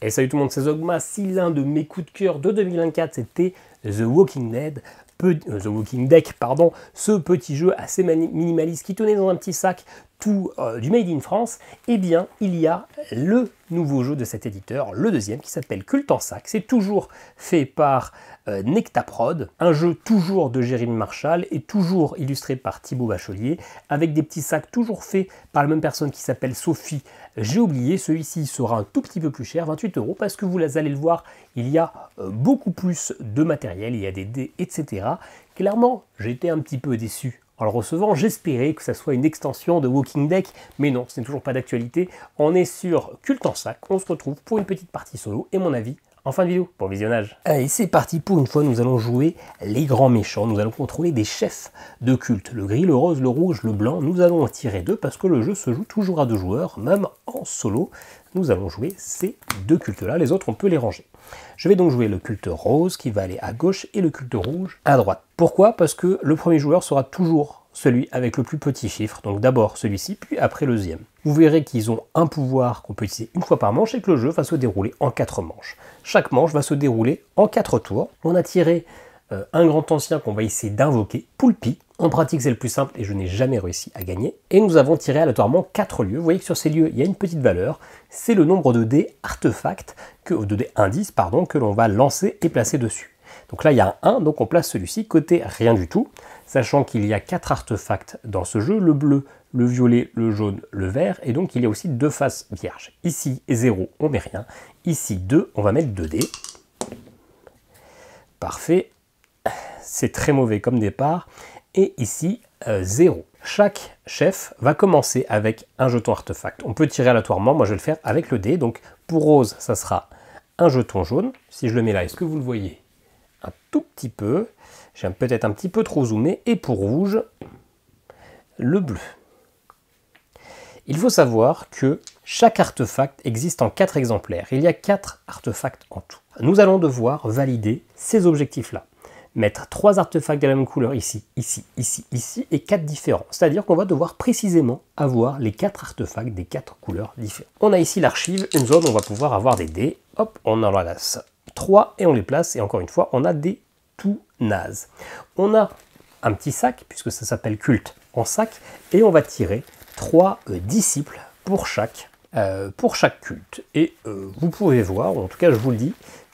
Et salut tout le monde, c'est Zogma. Si l'un de mes coups de cœur de 2024 c'était The Walking Deck, ce petit jeu assez minimaliste qui tenait dans un petit sac tout du Made in France, eh bien il y a le nouveau jeu de cet éditeur, le deuxième, qui s'appelle Cult en sac. C'est toujours fait par Nectaprod, un jeu toujours de Jérémy Marchal et toujours illustré par Thibaut Bachelier, avec des petits sacs toujours faits par la même personne qui s'appelle Sophie. J'ai oublié, celui-ci sera un tout petit peu plus cher, 28 €, parce que vous allez le voir, il y a beaucoup plus de matériel, il y a des dés, etc. Clairement, j'ai été un petit peu déçu en le recevant, j'espérais que ça soit une extension de Walking Deck, mais non, ce n'est toujours pas d'actualité. On est sur Cult en sac, on se retrouve pour une petite partie solo, et mon avis en fin de vidéo, bon visionnage. Allez, c'est parti, pour une fois, nous allons jouer les grands méchants, nous allons contrôler des chefs de culte, le gris, le rose, le rouge, le blanc, nous allons en tirer deux parce que le jeu se joue toujours à deux joueurs, même en solo, nous allons jouer ces deux cultes-là, les autres on peut les ranger. Je vais donc jouer le culte rose qui va aller à gauche et le culte rouge à droite. Pourquoi? Parce que le premier joueur sera toujours celui avec le plus petit chiffre, donc d'abord celui-ci, puis après le deuxième. Vous verrez qu'ils ont un pouvoir qu'on peut utiliser une fois par manche et que le jeu va se dérouler en 4 manches. Chaque manche va se dérouler en 4 tours. On a tiré un grand ancien qu'on va essayer d'invoquer, Poulpi. En pratique, c'est le plus simple et je n'ai jamais réussi à gagner. Et nous avons tiré aléatoirement 4 lieux. Vous voyez que sur ces lieux, il y a une petite valeur. C'est le nombre de dés artefacts, de dés indices, que l'on va lancer et placer dessus. Donc là, il y a un 1, donc on place celui-ci côté rien du tout, sachant qu'il y a 4 artefacts dans ce jeu, le bleu, le violet, le jaune, le vert, et donc il y a aussi 2 faces vierges. Ici, 0, on met rien. Ici, 2, on va mettre 2 dés. Parfait. C'est très mauvais comme départ. Et ici, 0. Chaque chef va commencer avec un jeton artefact. On peut tirer aléatoirement, moi je vais le faire avec le dé. Donc pour rose, ça sera un jeton jaune. Si je le mets là, est-ce que vous le voyez? Un tout petit peu. J'ai peut-être un petit peu trop zoomé. Et pour rouge, le bleu. Il faut savoir que chaque artefact existe en 4 exemplaires. Il y a 4 artefacts en tout. Nous allons devoir valider ces objectifs-là. Mettre 3 artefacts de la même couleur ici, ici, ici, ici, et 4 différents. C'est-à-dire qu'on va devoir précisément avoir les 4 artefacts des 4 couleurs différentes. On a ici l'archive, une zone où on va pouvoir avoir des dés. Hop, on en place 3 et on les place. Et encore une fois, on a des tout nazes. On a un petit sac, puisque ça s'appelle culte en sac, et on va tirer 3 disciples pour chaque culte. Et vous pouvez voir, ou en tout cas je vous le dis,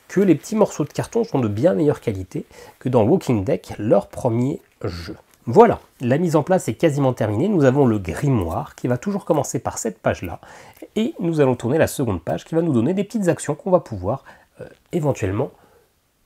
que les petits morceaux de carton sont de bien meilleure qualité que dans Walking Deck, leur premier jeu. Voilà, la mise en place est quasiment terminée. Nous avons le grimoire qui va toujours commencer par cette page-là. Et nous allons tourner la seconde page qui va nous donner des petites actions qu'on va pouvoir éventuellement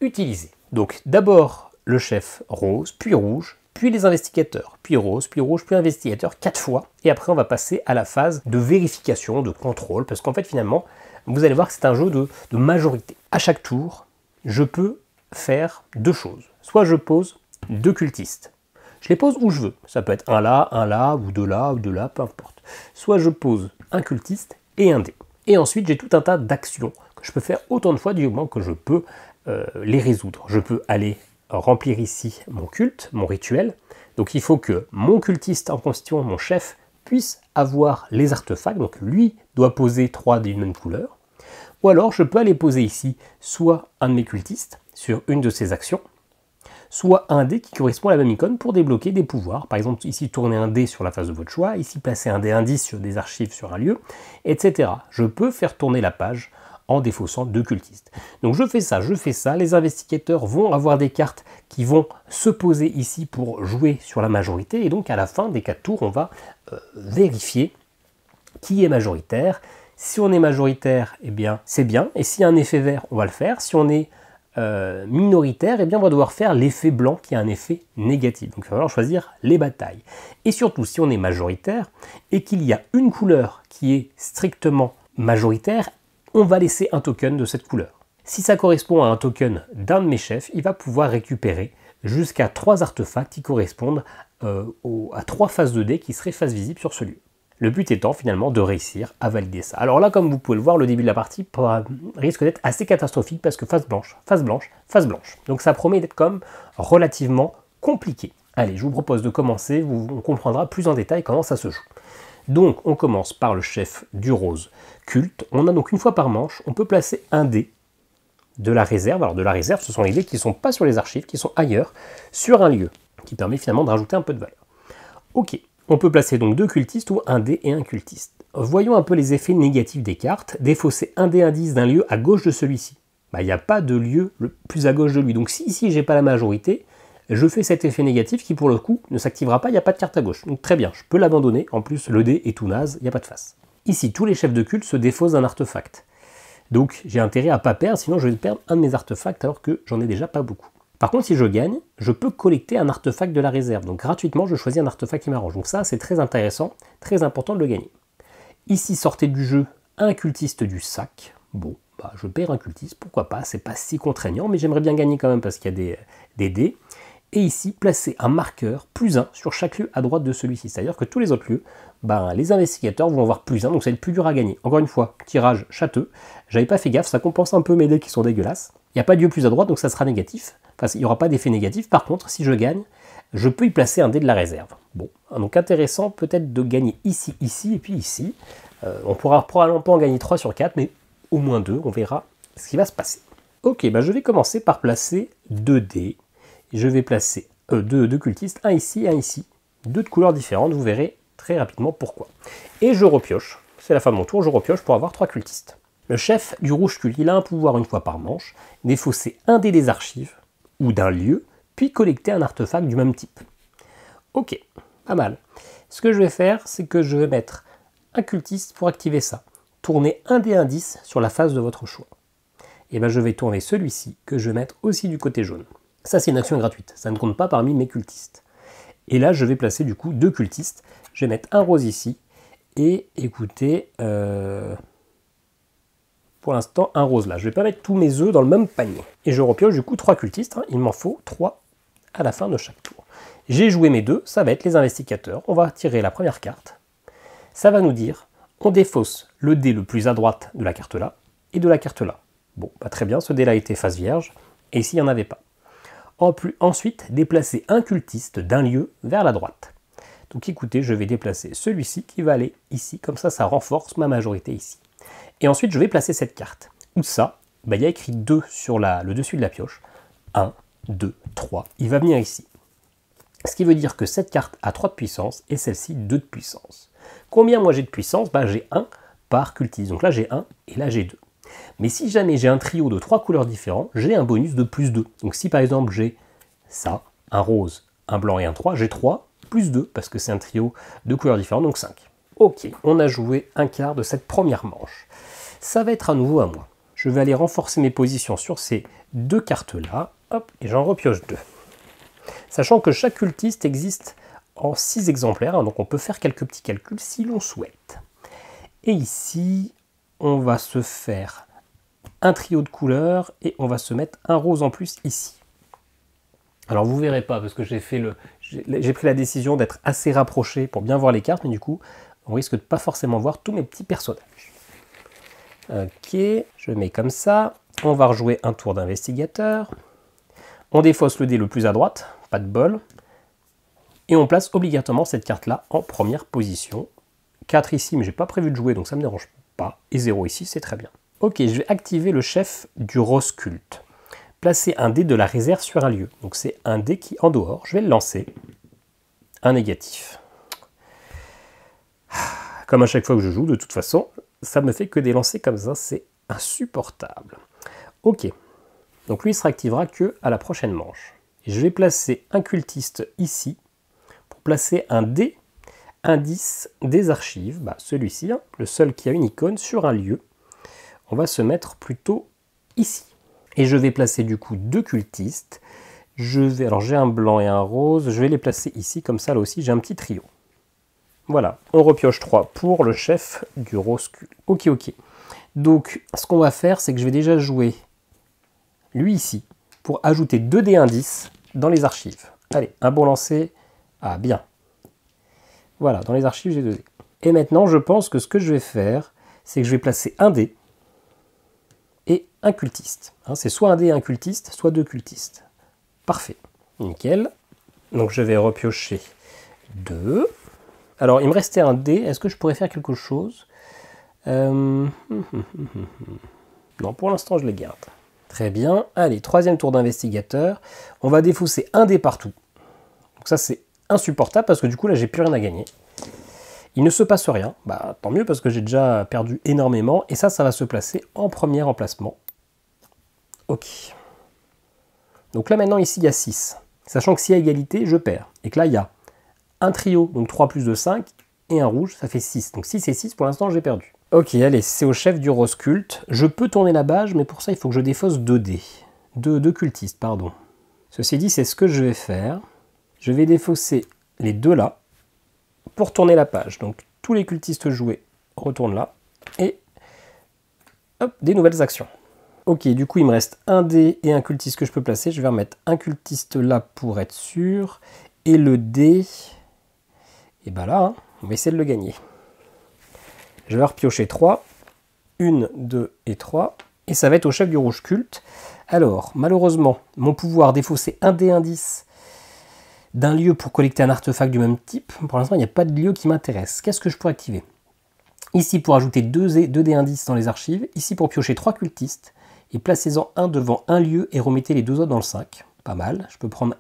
utiliser. Donc d'abord le chef rose, puis rouge, puis les investigateurs, puis rose, puis rouge, puis investigateur 4 fois. Et après on va passer à la phase de vérification, de contrôle, parce qu'en fait finalement, vous allez voir que c'est un jeu de majorité. À chaque tour, je peux faire 2 choses. Soit je pose 2 cultistes. Je les pose où je veux. Ça peut être un là, ou 2 là, peu importe. Soit je pose un cultiste et un dé. Et ensuite, j'ai tout un tas d'actions que je peux faire autant de fois du moment que je peux les résoudre. Je peux aller remplir ici mon culte, mon rituel. Donc il faut que mon cultiste en question, mon chef, puisse avoir les artefacts, donc lui doit poser 3 d'une même couleur, ou alors je peux aller poser ici soit un de mes cultistes sur une de ces actions, soit un dé qui correspond à la même icône pour débloquer des pouvoirs, par exemple ici tourner un dé sur la face de votre choix, ici placer un dé indice sur des archives sur un lieu, etc. Je peux faire tourner la page en défaussant 2 cultistes. Donc je fais ça, les investigateurs vont avoir des cartes qui vont se poser ici pour jouer sur la majorité, et donc à la fin des 4 tours, on va vérifier qui est majoritaire. Si on est majoritaire, eh bien c'est bien, et s'il y a un effet vert, on va le faire. Si on est minoritaire, eh bien on va devoir faire l'effet blanc qui a un effet négatif. Donc il va falloir choisir les batailles. Et surtout, si on est majoritaire et qu'il y a une couleur qui est strictement majoritaire, on va laisser un token de cette couleur. Si ça correspond à un token d'un de mes chefs, il va pouvoir récupérer jusqu'à 3 artefacts qui correspondent à 3 faces de dés qui seraient faces visibles sur ce lieu. Le but étant finalement de réussir à valider ça. Alors là, comme vous pouvez le voir, le début de la partie risque d'être assez catastrophique parce que face blanche, face blanche, face blanche. Donc ça promet d'être comme relativement compliqué. Allez, je vous propose de commencer, on comprendra plus en détail comment ça se joue. Donc on commence par le chef du rose culte. On a donc une fois par manche, on peut placer un dé de la réserve. Alors de la réserve, ce sont les dés qui ne sont pas sur les archives, qui sont ailleurs, sur un lieu, qui permet finalement de rajouter un peu de valeur. Ok, on peut placer donc 2 cultistes ou un dé et un cultiste. Voyons un peu les effets négatifs des cartes. Défausser un dé indice d'un lieu à gauche de celui-ci. Il n'y a pas de lieu le plus à gauche de lui. Donc si ici j'ai pas la majorité, je fais cet effet négatif qui pour le coup ne s'activera pas, il n'y a pas de carte à gauche. Donc très bien, je peux l'abandonner. En plus le dé est tout naze, il n'y a pas de face. Ici, tous les chefs de culte se défaussent d'un artefact. Donc j'ai intérêt à pas perdre, sinon je vais perdre un de mes artefacts alors que j'en ai déjà pas beaucoup. Par contre, si je gagne, je peux collecter un artefact de la réserve. Donc gratuitement, je choisis un artefact qui m'arrange. Donc ça, c'est très intéressant, très important de le gagner. Ici, sortez du jeu un cultiste du sac. Bon, je perds un cultiste, pourquoi pas, c'est pas si contraignant, mais j'aimerais bien gagner quand même parce qu'il y a des dés. Et ici, placez un marqueur +1 sur chaque lieu à droite de celui-ci. C'est-à-dire que tous les autres lieux, les investigateurs vont avoir +1, donc ça va être plus dur à gagner. Encore une fois, tirage châteux. J'avais pas fait gaffe, ça compense un peu mes dés qui sont dégueulasses. Il n'y a pas de lieu plus à droite, donc ça sera négatif. Enfin, il n'y aura pas d'effet négatif. Par contre, si je gagne, je peux y placer un dé de la réserve. Bon, donc intéressant peut-être de gagner ici, ici et puis ici. On pourra probablement pas en gagner 3 sur 4, mais au moins 2, on verra ce qui va se passer. Ok, je vais commencer par placer 2 dés. Je vais placer 2 cultistes, un ici, un ici. 2 de couleurs différentes, vous verrez très rapidement pourquoi. Et je repioche, c'est la fin de mon tour, je repioche pour avoir 3 cultistes. Le chef du rouge culte, il a un pouvoir une fois par manche, défausser un dé des archives, ou d'un lieu, puis collecter un artefact du même type. Ok, pas mal. Ce que je vais faire, c'est que je vais mettre un cultiste pour activer ça. Tournez un dé indice sur la face de votre choix. Et je vais tourner celui-ci, que je vais mettre aussi du côté jaune. Ça, c'est une action gratuite, ça ne compte pas parmi mes cultistes. Et là, je vais placer du coup 2 cultistes. Je vais mettre un rose ici, et écoutez, pour l'instant, un rose là. Je ne vais pas mettre tous mes œufs dans le même panier. Et je repioche du coup 3 cultistes, il m'en faut 3 à la fin de chaque tour. J'ai joué mes 2, ça va être les investigateurs. On va tirer la première carte. Ça va nous dire, on défausse le dé le plus à droite de la carte là, et de la carte là. Bon, très bien, ce dé là était face vierge, et ici il n'y en avait pas. Ensuite, déplacer un cultiste d'un lieu vers la droite. Donc écoutez, je vais déplacer celui-ci qui va aller ici, comme ça, ça renforce ma majorité ici. Et ensuite, je vais placer cette carte. Où ça, il y a écrit 2 sur le dessus de la pioche. 1, 2, 3. Il va venir ici. Ce qui veut dire que cette carte a 3 de puissance et celle-ci 2 de puissance. Combien moi j'ai de puissance? J'ai 1 par cultiste. Donc là j'ai 1 et là j'ai 2. Mais si jamais j'ai un trio de 3 couleurs différents, j'ai un bonus de +2. Donc si par exemple j'ai ça, un rose, un blanc et un 3, j'ai 3 plus 2 parce que c'est un trio de couleurs différentes, donc 5. Ok, on a joué un quart de cette première manche. Ça va être à nouveau à moi. Je vais aller renforcer mes positions sur ces 2 cartes-là. Hop, et j'en repioche 2. Sachant que chaque cultiste existe en 6 exemplaires, donc on peut faire quelques petits calculs si l'on souhaite. Et ici, on va se faire un trio de couleurs et on va se mettre un rose en plus ici. Alors vous verrez pas parce que j'ai pris la décision d'être assez rapproché pour bien voir les cartes, mais du coup, on risque de pas forcément voir tous mes petits personnages. Ok, je mets comme ça. On va rejouer un tour d'investigateur. On défausse le dé le plus à droite, pas de bol. Et on place obligatoirement cette carte-là en première position. 4 ici, mais j'ai pas prévu de jouer, donc ça me dérange pas. Et 0 ici, c'est très bien. Ok, je vais activer le chef du rose culte. Placer un dé de la réserve sur un lieu. Donc c'est un dé qui est en dehors. Je vais le lancer. Un négatif. Comme à chaque fois que je joue, de toute façon, ça me fait que des lancers comme ça. C'est insupportable. Ok. Donc lui, il se réactivera que à la prochaine manche. Et je vais placer un cultiste ici pour placer un dé indice des archives. Celui-ci, le seul qui a une icône sur un lieu. On va se mettre plutôt ici. Et je vais placer du coup 2 cultistes. Alors j'ai un blanc et un rose. Je vais les placer ici, comme ça là aussi j'ai un petit trio. Voilà, on repioche 3 pour le chef du rose culte. Ok. Donc ce qu'on va faire, c'est que je vais déjà jouer lui ici pour ajouter 2 dés indices dans les archives. Allez, un bon lancer. Ah bien. Voilà, dans les archives j'ai 2 dés. Et maintenant je pense que ce que je vais faire, c'est que je vais placer un dé et un cultiste. C'est soit un dé et un cultiste, soit 2 cultistes. Parfait. Nickel. Donc je vais repiocher 2. Alors, il me restait un dé. Est-ce que je pourrais faire quelque chose? Non, pour l'instant, je les garde. Très bien. Allez, troisième tour d'investigateur. On va défausser un dé partout. Donc ça, c'est insupportable parce que du coup, là, j'ai plus rien à gagner. Il ne se passe rien. Bah, tant mieux parce que j'ai déjà perdu énormément. Et ça va se placer en premier emplacement. Ok. Donc là, maintenant, ici, il y a 6. Sachant que s'il y a égalité, je perds. Et que là, il y a un trio, donc 3 plus 2, 5, et un rouge, ça fait 6. Donc 6 et 6, pour l'instant, j'ai perdu. Ok, allez, c'est au chef du rose culte. Je peux tourner la bâche, mais pour ça, il faut que je défausse 2 dés. 2 cultistes, pardon. Ceci dit, c'est ce que je vais faire. Je vais défausser les deux là, pour tourner la page. Donc, tous les cultistes joués retournent là, et hop, des nouvelles actions. Ok, du coup, il me reste un dé et un cultiste que je peux placer. Je vais remettre un cultiste là pour être sûr. Et le dé, et ben là, hein, on va essayer de le gagner. Je vais repiocher 3. 1, 2 et 3. Et ça va être au chef du rouge culte. Alors, malheureusement, mon pouvoir défausser un dé indice d'un lieu pour collecter un artefact du même type. Pour l'instant, il n'y a pas de lieu qui m'intéresse. Qu'est-ce que je pourrais activer? Ici, pour ajouter 2 dés indices dans les archives. Ici, pour piocher 3 cultistes. Et placez-en un devant un lieu et remettez les 2 autres dans le 5. Pas mal. Je peux prendre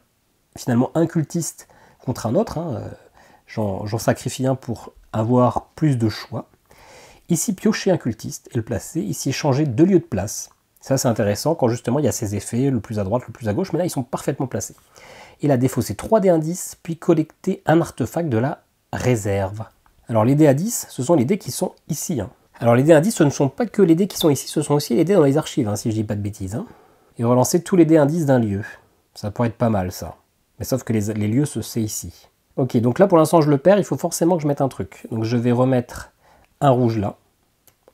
finalement un cultiste contre un autre. Hein. J'en sacrifie un pour avoir plus de choix. Ici, piocher un cultiste et le placer. Ici, changer 2 lieux de place. Ça, c'est intéressant quand justement il y a ces effets, le plus à droite, le plus à gauche. Mais là, ils sont parfaitement placés. Et là, défausser 3 dés indices, puis collecter un artefact de la réserve. Alors, les dés à 10, ce sont les dés qui sont ici. Hein. Alors, les dés indices, ce ne sont pas que les dés qui sont ici, ce sont aussi les dés dans les archives, hein, si je dis pas de bêtises. Hein. Et relancer tous les dés indices d'un lieu. Ça pourrait être pas mal, ça. Mais sauf que les lieux, c'est ici. Ok, donc là, pour l'instant, je le perds. Il faut forcément que je mette un truc. Donc, je vais remettre un rouge là,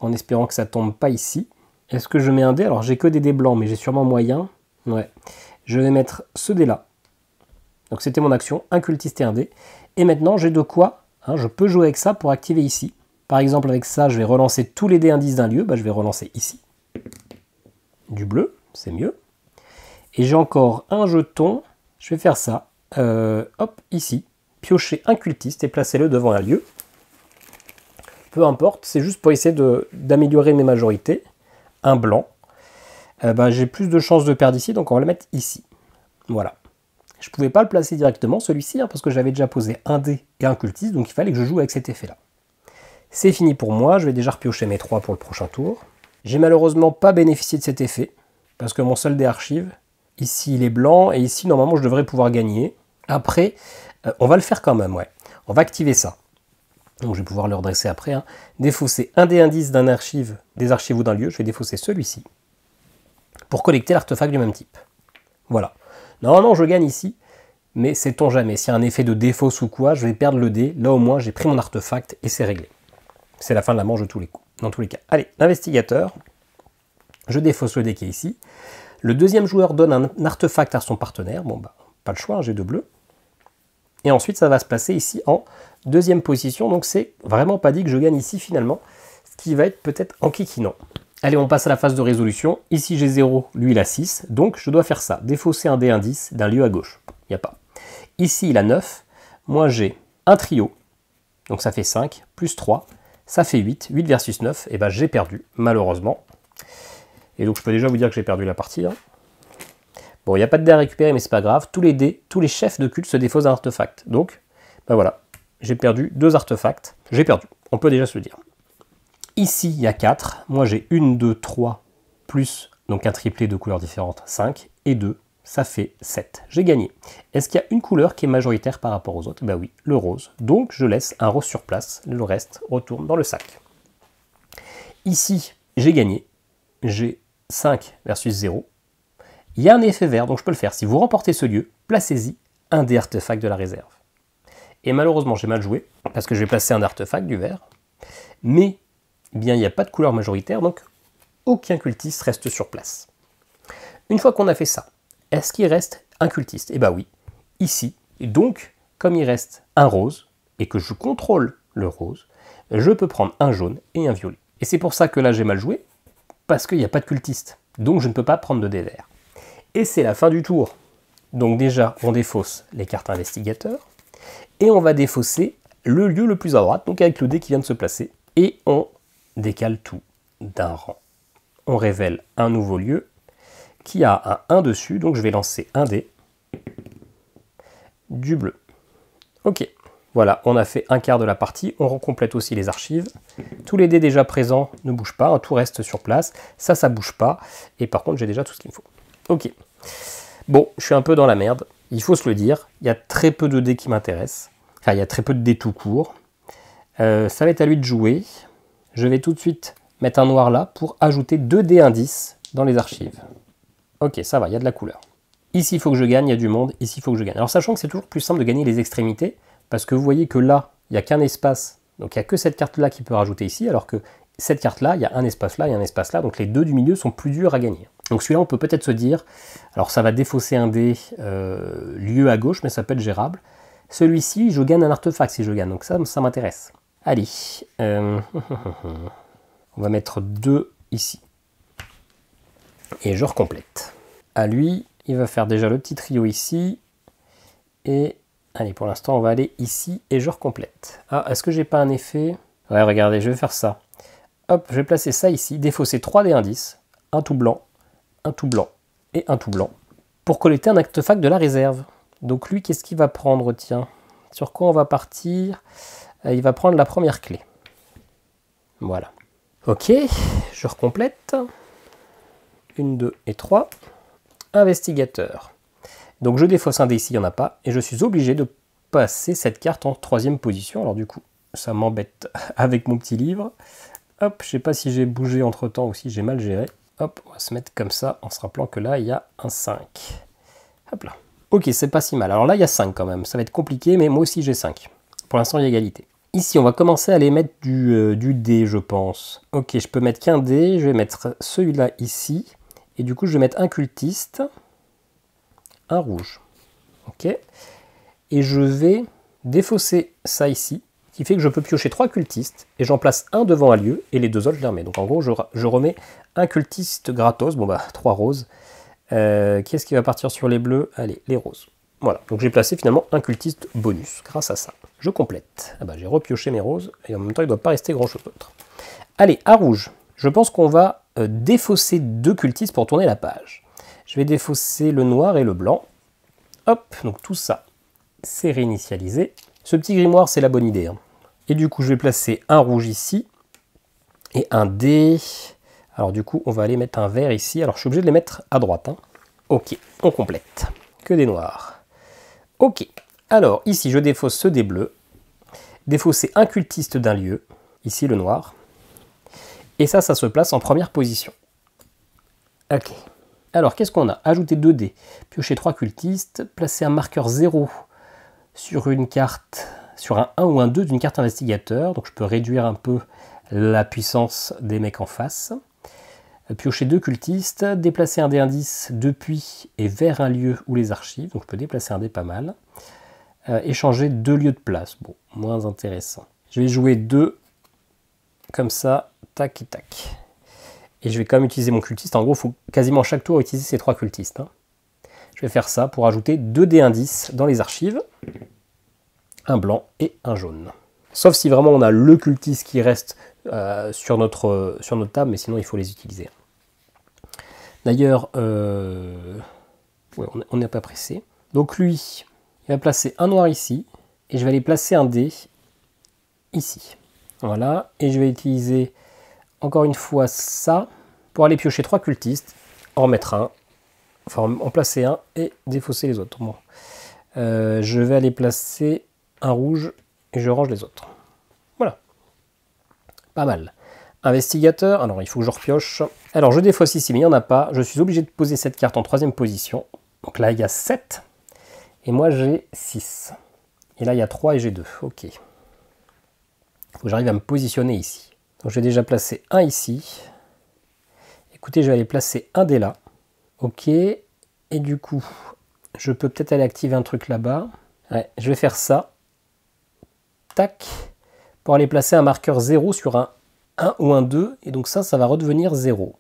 en espérant que ça tombe pas ici. Est-ce que je mets un dé? Alors, j'ai que des dés blancs, mais j'ai sûrement moyen. Ouais. Je vais mettre ce dé là. Donc, c'était mon action. Un cultiste et un dé. Et maintenant, j'ai de quoi, hein, je peux jouer avec ça pour activer ici. Par exemple, avec ça, je vais relancer tous les dés indices d'un lieu. Bah, je vais relancer ici. Du bleu, c'est mieux. Et j'ai encore un jeton. Je vais faire ça. Hop, ici. Piocher un cultiste et placer-le devant un lieu. Peu importe, c'est juste pour essayer d'améliorer mes majorités. Un blanc. J'ai plus de chances de perdre ici, donc on va le mettre ici. Voilà. Je ne pouvais pas le placer directement, celui-ci, hein, parce que j'avais déjà posé un dé et un cultiste, donc il fallait que je joue avec cet effet-là. C'est fini pour moi, je vais déjà repiocher mes 3 pour le prochain tour. J'ai malheureusement pas bénéficié de cet effet, parce que mon seul dé archive, ici il est blanc, et ici normalement je devrais pouvoir gagner. Après, on va le faire quand même, ouais. On va activer ça. Donc je vais pouvoir le redresser après. Hein. Défausser un dé indice d'un archive, des archives ou d'un lieu, je vais défausser celui-ci, pour collecter l'artefact du même type. Voilà. Normalement je gagne ici, mais sait-on jamais. S'il y a un effet de défausse ou quoi, je vais perdre le dé. Là au moins j'ai pris mon artefact et c'est réglé. C'est la fin de la manche de tous les coups, dans tous les cas. Allez, l'investigateur, je défausse le dé qui est ici. Le deuxième joueur donne un artefact à son partenaire. Bon, bah, pas le choix, hein, j'ai 2 bleus. Et ensuite, ça va se placer ici en deuxième position. Donc, c'est vraiment pas dit que je gagne ici, finalement. Ce qui va être peut-être enquiquinant. Allez, on passe à la phase de résolution. Ici, j'ai 0, lui, il a 6. Donc, je dois faire ça. Défausser un dé indice d'un lieu à gauche. Il n'y a pas. Ici, il a 9. Moi, j'ai un trio. Donc, ça fait 5, plus 3. Ça fait 8. 8 versus 9. Et ben, j'ai perdu, malheureusement. Et donc, je peux déjà vous dire que j'ai perdu la partie. Hein. Bon, il n'y a pas de dés à récupérer, mais c'est pas grave. Tous les dés, tous les chefs de culte se défaussent un artefact. Donc, ben voilà. J'ai perdu 2 artefacts. J'ai perdu. On peut déjà se le dire. Ici, il y a 4. Moi, j'ai 1, 2, 3, plus, donc un triplé de couleurs différentes, 5, et 2, ça fait 7. J'ai gagné. Est-ce qu'il y a une couleur qui est majoritaire par rapport aux autres? Ben oui, le rose. Donc, je laisse un rose sur place. Le reste retourne dans le sac. Ici, j'ai gagné. J'ai 5 versus 0. Il y a un effet vert, donc je peux le faire. Si vous remportez ce lieu, placez-y un des artefacts de la réserve. Et malheureusement, j'ai mal joué, parce que je vais placer un artefact du vert. Mais, eh bien, il n'y a pas de couleur majoritaire, donc aucun cultiste reste sur place. Une fois qu'on a fait ça, est-ce qu'il reste un cultiste? Eh bien oui, ici. Et donc, comme il reste un rose, et que je contrôle le rose, je peux prendre un jaune et un violet. Et c'est pour ça que là, j'ai mal joué, parce qu'il n'y a pas de cultiste. Donc, je ne peux pas prendre de dés verts. Et c'est la fin du tour. Donc déjà, on défausse les cartes investigateurs, et on va défausser le lieu le plus à droite, donc avec le dé qui vient de se placer, et on décale tout d'un rang. On révèle un nouveau lieu qui a un 1 dessus, donc je vais lancer un dé, du bleu. Ok, voilà, on a fait un quart de la partie, on recomplète aussi les archives. Tous les dés déjà présents ne bougent pas, hein, tout reste sur place, ça bouge pas, et par contre j'ai déjà tout ce qu'il me faut. Ok, bon, je suis un peu dans la merde, il faut se le dire, il y a très peu de dés qui m'intéressent, enfin il y a très peu de dés tout court. Ça va être à lui de jouer, je vais tout de suite mettre un noir là pour ajouter 2 dés indices dans les archives. Ok, ça va, il y a de la couleur. Ici, il faut que je gagne, il y a du monde, ici, il faut que je gagne. Alors, sachant que c'est toujours plus simple de gagner les extrémités, parce que vous voyez que là, il n'y a qu'un espace, donc il n'y a que cette carte-là qui peut rajouter ici, alors que cette carte-là, il y a un espace là et un espace là, donc les deux du milieu sont plus durs à gagner. Donc celui-là, on peut peut-être se dire, alors ça va défausser un dé lieu à gauche, mais ça peut être gérable. Celui-ci, je gagne un artefact si je gagne, donc ça m'intéresse. Allez, on va mettre 2 ici. Et je recomplète. À lui, il va faire déjà le petit trio ici. Et allez, pour l'instant, on va aller ici et je recomplète. Ah, est-ce que j'ai pas un effet? Ouais, regardez, je vais faire ça. Hop, je vais placer ça ici, défausser 3 des indices. Un tout blanc et un tout blanc. Pour collecter un artefact de la réserve. Donc lui, qu'est-ce qu'il va prendre, tiens? Sur quoi on va partir? Il va prendre la première clé. Voilà. Ok, je recomplète. 1, 2 et 3. Investigateur. Donc je défausse un dé ici, il n'y en a pas. Et je suis obligé de passer cette carte en 3e position. Alors du coup, ça m'embête avec mon petit livre. Hop, je ne sais pas si j'ai bougé entre temps ou si j'ai mal géré. Hop, on va se mettre comme ça en se rappelant que là, il y a un 5. Hop là. Ok, c'est pas si mal. Alors là, il y a 5 quand même. Ça va être compliqué, mais moi aussi j'ai 5. Pour l'instant, il y a égalité. Ici, on va commencer à aller mettre du dé, je pense. Ok, je peux mettre qu'un dé. Je vais mettre celui-là ici. Et du coup, je vais mettre un cultiste, un rouge. Ok. Et je vais défausser ça ici, qui fait que je peux piocher 3 cultistes, et j'en place un devant un lieu, et les 2 autres, je les remets. Donc en gros, je remets un cultiste gratos, bon bah 3 roses. Qui est-ce qui va partir sur les bleus? Allez, les roses. Voilà, donc j'ai placé finalement un cultiste bonus, grâce à ça. Je complète. Ah bah, j'ai repioché mes roses, et en même temps, il ne doit pas rester grand-chose d'autre. Allez, à rouge, je pense qu'on va défausser 2 cultistes pour tourner la page. Je vais défausser le noir et le blanc. Hop, donc tout ça, c'est réinitialisé. Ce petit grimoire, c'est la bonne idée, hein. Et du coup, je vais placer un rouge ici, et un dé. Alors du coup, on va aller mettre un vert ici. Alors je suis obligé de les mettre à droite, hein. Ok, on complète. Que des noirs. Ok, alors ici, je défausse ce dé bleu. Défausser un cultiste d'un lieu. Ici, le noir. Et ça se place en première position. Ok. Alors, qu'est-ce qu'on a? Ajouter 2 dés, piocher 3 cultistes, placer un marqueur 0 sur une carte, sur un 1 ou un 2 d'une carte investigateur. Donc, je peux réduire un peu la puissance des mecs en face. Piocher 2 cultistes, déplacer un dé indice depuis et vers un lieu ou les archives. Donc, je peux déplacer un dé pas mal. Échanger 2 lieux de place. Bon, moins intéressant. Je vais jouer 2 comme ça, tac et tac. Et je vais quand même utiliser mon cultiste. En gros, il faut quasiment chaque tour utiliser ces 3 cultistes, hein. Je vais faire ça pour ajouter 2 dés indices dans les archives. Un blanc et un jaune. Sauf si vraiment on a le cultiste qui reste sur notre table, mais sinon il faut les utiliser. D'ailleurs, ouais, on n'est pas pressé. Donc lui, il va placer un noir ici. Et je vais aller placer un dé ici. Voilà. Et je vais utiliser encore une fois ça, pour aller piocher 3 cultistes, en remettre un, enfin en placer un et défausser les autres. Bon. Je vais aller placer un rouge et je range les autres. Voilà. Pas mal. Investigateur, alors il faut que je repioche. Alors je défausse ici, mais il n'y en a pas. Je suis obligé de poser cette carte en 3e position. Donc là il y a 7. Et moi j'ai 6. Et là il y a 3 et j'ai 2. Ok. Il faut que j'arrive à me positionner ici. Donc j'ai déjà placé un ici. Écoutez, je vais aller placer un dé là. Ok. Et du coup, je peux peut-être aller activer un truc là-bas. Ouais, je vais faire ça. Tac. Pour aller placer un marqueur 0 sur un 1 ou un 2. Et donc ça va redevenir 0.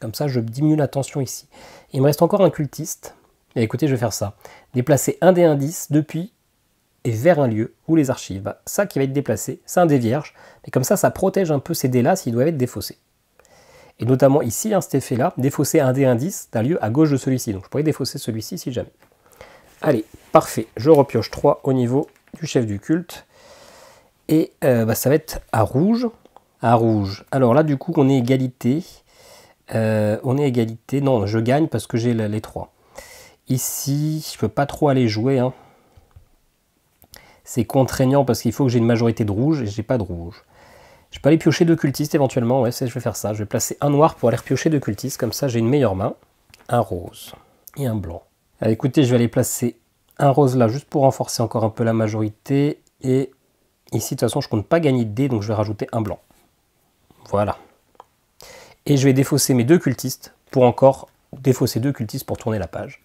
Comme ça, je diminue la tension ici. Il me reste encore un cultiste. Et écoutez, je vais faire ça. Déplacer un dé indice depuis et vers un lieu où les archives, bah, ça qui va être déplacé, c'est un dé vierge, mais comme ça protège un peu ces dés-là s'ils doivent être défaussés. Et notamment ici, cet effet-là, défausser un dé indice d'un lieu à gauche de celui-ci. Donc je pourrais défausser celui-ci si jamais. Allez, parfait, je repioche 3 au niveau du chef du culte. Et ça va être à rouge. À rouge. Alors là, du coup, on est égalité. Non, je gagne parce que j'ai les 3. Ici, je peux pas trop aller jouer. Hein. C'est contraignant parce qu'il faut que j'ai une majorité de rouge et j'ai pas de rouge. Je peux aller piocher 2 cultistes éventuellement. Ouais, je vais faire ça. Je vais placer un noir pour aller repiocher 2 cultistes. Comme ça, j'ai une meilleure main. Un rose et un blanc. Alors, écoutez, je vais aller placer un rose là juste pour renforcer encore un peu la majorité. Et ici, de toute façon, je compte pas gagner de dés, donc je vais rajouter un blanc. Voilà. Et je vais défausser mes 2 cultistes pour encore défausser 2 cultistes pour tourner la page.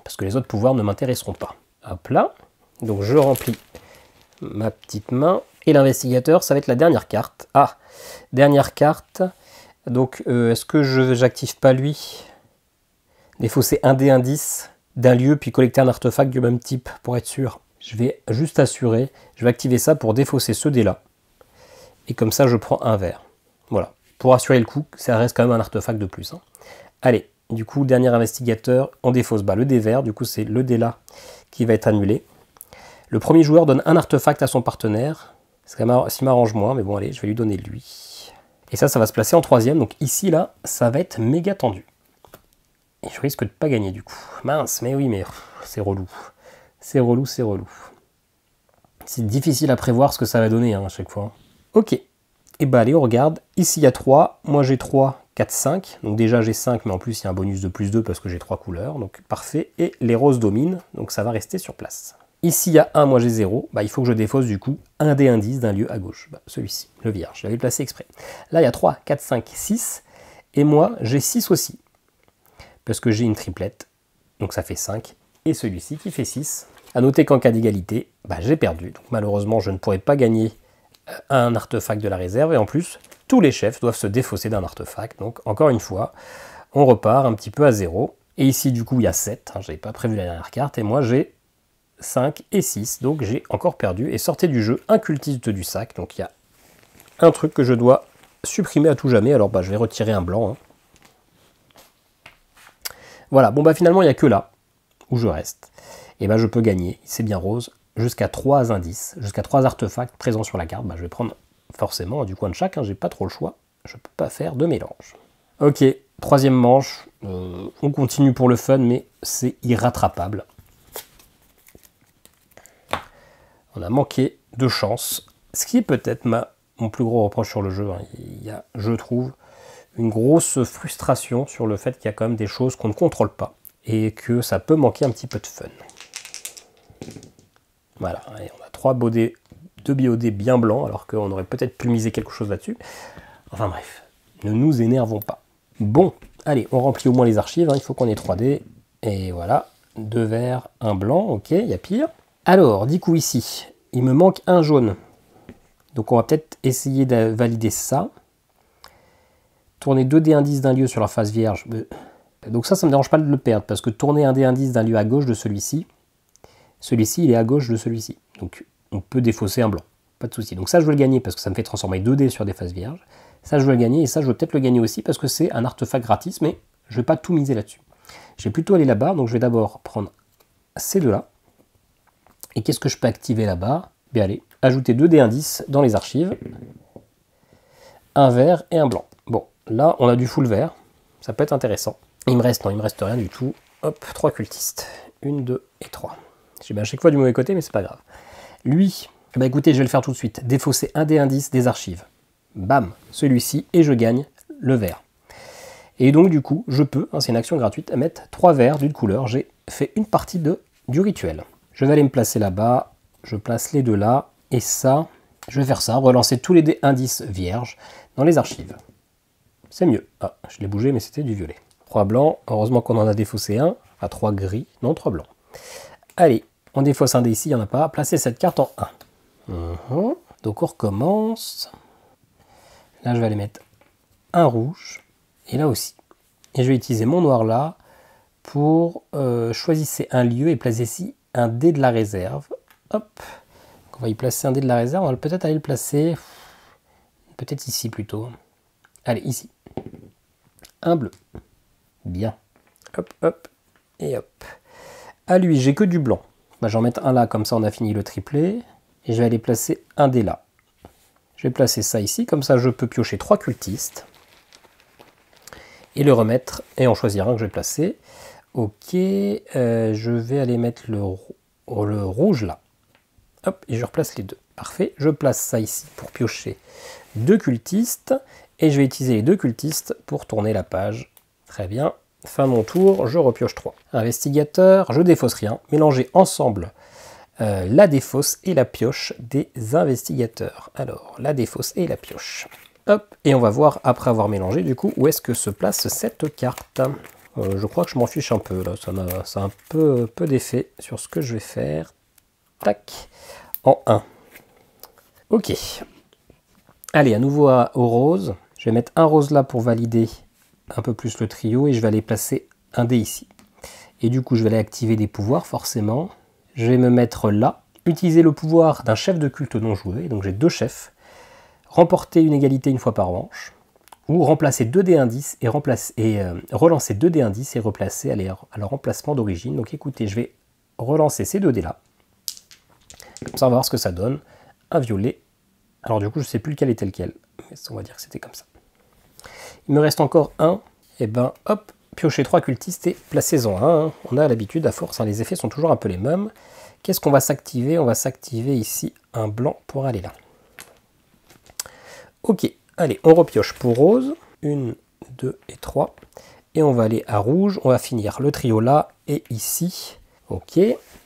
Parce que les autres pouvoirs ne m'intéresseront pas. Hop là. Donc je remplis ma petite main. Et l'investigateur, ça va être la dernière carte. Ah, dernière carte. Donc est-ce que j'active pas lui? Défausser un dé indice d'un lieu, puis collecter un artefact du même type, pour être sûr. Je vais juste assurer. Je vais activer ça pour défausser ce dé-là. Et comme ça, je prends un vert. Voilà. Pour assurer le coup, ça reste quand même un artefact de plus. Hein. Allez, du coup, dernier investigateur, on défausse le dé vert. Du coup, c'est le dé là qui va être annulé. Le premier joueur donne un artefact à son partenaire. Ce qui m'arrange moins, mais bon, allez, je vais lui donner lui. Et ça va se placer en 3e. Donc ici, là, ça va être méga tendu. Et je risque de pas gagner, du coup. Mince, mais oui, mais c'est relou. C'est relou, c'est relou. C'est difficile à prévoir ce que ça va donner à chaque fois. Ok. Et bah allez, on regarde. Ici, il y a 3. Moi, j'ai 3, 4, 5. Donc déjà, j'ai 5, mais en plus, il y a un bonus de plus 2 parce que j'ai 3 couleurs. Donc parfait. Et les roses dominent, donc ça va rester sur place. Ici, il y a 1, moi j'ai 0. Bah, il faut que je défausse du coup un dé indice d'un lieu à gauche. Bah, celui-ci, le vierge. Je l'avais placé exprès. Là, il y a 3, 4, 5, 6. Et moi, j'ai 6 aussi. Parce que j'ai une triplette. Donc ça fait 5. Et celui-ci qui fait 6. A noter qu'en cas d'égalité, bah, j'ai perdu. Donc malheureusement, je ne pourrai pas gagner un artefact de la réserve. Et en plus, tous les chefs doivent se défausser d'un artefact. Donc encore une fois, on repart un petit peu à 0. Et ici, du coup, il y a 7. Je n'avais pas prévu la dernière carte. Et moi, j'ai 5 et 6, donc j'ai encore perdu. Et sortez du jeu un cultiste du sac. Donc il y a un truc que je dois supprimer à tout jamais. Alors bah, je vais retirer un blanc. Hein. Voilà, bon bah finalement il n'y a que là où je reste. Et bah je peux gagner, c'est bien rose, jusqu'à 3 indices, jusqu'à 3 artefacts présents sur la carte. Bah, je vais prendre forcément du coin de chaque, hein, j'ai pas trop le choix. Je peux pas faire de mélange. Ok, 3e manche. On continue pour le fun, mais c'est irrattrapable. On a manqué de chance, ce qui est peut-être mon plus gros reproche sur le jeu. Hein. Il y a, je trouve, une grosse frustration sur le fait qu'il y a quand même des choses qu'on ne contrôle pas et que ça peut manquer un petit peu de fun. Voilà, et on a 3 BOD, 2 BOD bien blancs, alors qu'on aurait peut-être pu miser quelque chose là-dessus. Enfin bref, ne nous énervons pas. Bon, allez, on remplit au moins les archives, hein. Il faut qu'on ait 3D. Et voilà, 2 verts, 1 blanc, ok, il y a pire. Alors, du coup ici, il me manque un jaune. Donc on va peut-être essayer de valider ça. Tourner 2 dés indices d'un lieu sur la face vierge. Donc ça me dérange pas de le perdre, parce que tourner un dé indice d'un lieu à gauche de celui-ci, celui-ci il est à gauche de celui-ci. Donc on peut défausser un blanc, pas de souci. Donc ça je veux le gagner, parce que ça me fait transformer 2 dés sur des faces vierges. Ça je veux le gagner, et ça je veux peut-être le gagner aussi, parce que c'est un artefact gratis, mais je vais pas tout miser là-dessus. Je vais plutôt aller là-bas, donc je vais d'abord prendre ces deux-là. Et qu'est-ce que je peux activer là-bas? Bien allez, ajouter 2 dés indices dans les archives. Un vert et un blanc. Bon, là on a du full vert, ça peut être intéressant. Il me reste rien du tout. Hop, 3 cultistes. 1, 2 et 3. J'ai bien à chaque fois du mauvais côté, mais c'est pas grave. Lui, bah écoutez, je vais le faire tout de suite. Défausser un dé indice des archives. Bam, celui-ci, et je gagne le vert. Et donc du coup, je peux, hein, c'est une action gratuite, mettre 3 verts d'une couleur. J'ai fait une partie du rituel. Je vais aller me placer là-bas. Je place les deux là. Et ça, je vais faire ça, relancer tous les dés indices vierges dans les archives. C'est mieux. Ah, je l'ai bougé, mais c'était du violet. 3 blancs, heureusement qu'on en a défaussé un. À 3 gris, non 3 blancs. Allez, on défausse un dé ici, il n'y en a pas. Placez cette carte en 1. Donc on recommence. Là, je vais aller mettre un rouge. Et là aussi. Et je vais utiliser mon noir là pour choisir un lieu et placer ici un dé de la réserve. Hop. Donc on va y placer un dé de la réserve. On va peut-être aller le placer... Peut-être ici plutôt. Allez, ici. Un bleu. Bien. Hop, hop. Et hop. À lui, j'ai que du blanc. Bah, je vais en mettre un là, comme ça on a fini le triplé. Et je vais aller placer un dé là. Je vais placer ça ici, comme ça je peux piocher 3 cultistes. Et le remettre, et en choisir un que je vais placer. Ok, je vais aller mettre le rouge là. Hop, et je replace les deux. Parfait, je place ça ici pour piocher 2 cultistes. Et je vais utiliser les 2 cultistes pour tourner la page. Très bien. Fin de mon tour, je repioche 3. Investigateur, je défausse rien. Mélangez ensemble la défausse et la pioche des investigateurs. Alors, la défausse et la pioche. Hop, et on va voir, après avoir mélangé, du coup, où est-ce que se place cette carte. Je crois que je m'en fiche un peu, là. Ça a un peu d'effet sur ce que je vais faire. Tac, en 1. Ok. Allez, à nouveau au rose. Je vais mettre un rose là pour valider un peu plus le trio, et je vais aller placer un dé ici. Et du coup, je vais aller activer des pouvoirs, forcément. Je vais me mettre là, utiliser le pouvoir d'un chef de culte non joué, donc j'ai 2 chefs, remporter une égalité une fois par manche, ou remplacer 2 dés indices et relancer 2 dés indices et replacer à leur emplacement d'origine. Donc écoutez, je vais relancer ces 2 dés là, comme ça on va voir ce que ça donne. Un violet, alors du coup je ne sais plus lequel était lequel, mais on va dire que c'était comme ça. Il me reste encore un, et ben hop, piochez 3 cultistes et placez-en un. Hein. On a l'habitude à force, hein, les effets sont toujours un peu les mêmes. Qu'est-ce qu'on va s'activer? On va s'activer ici un blanc pour aller là. Ok, allez, on repioche pour rose. 1, 2 et 3. Et on va aller à rouge. On va finir le trio là et ici. Ok,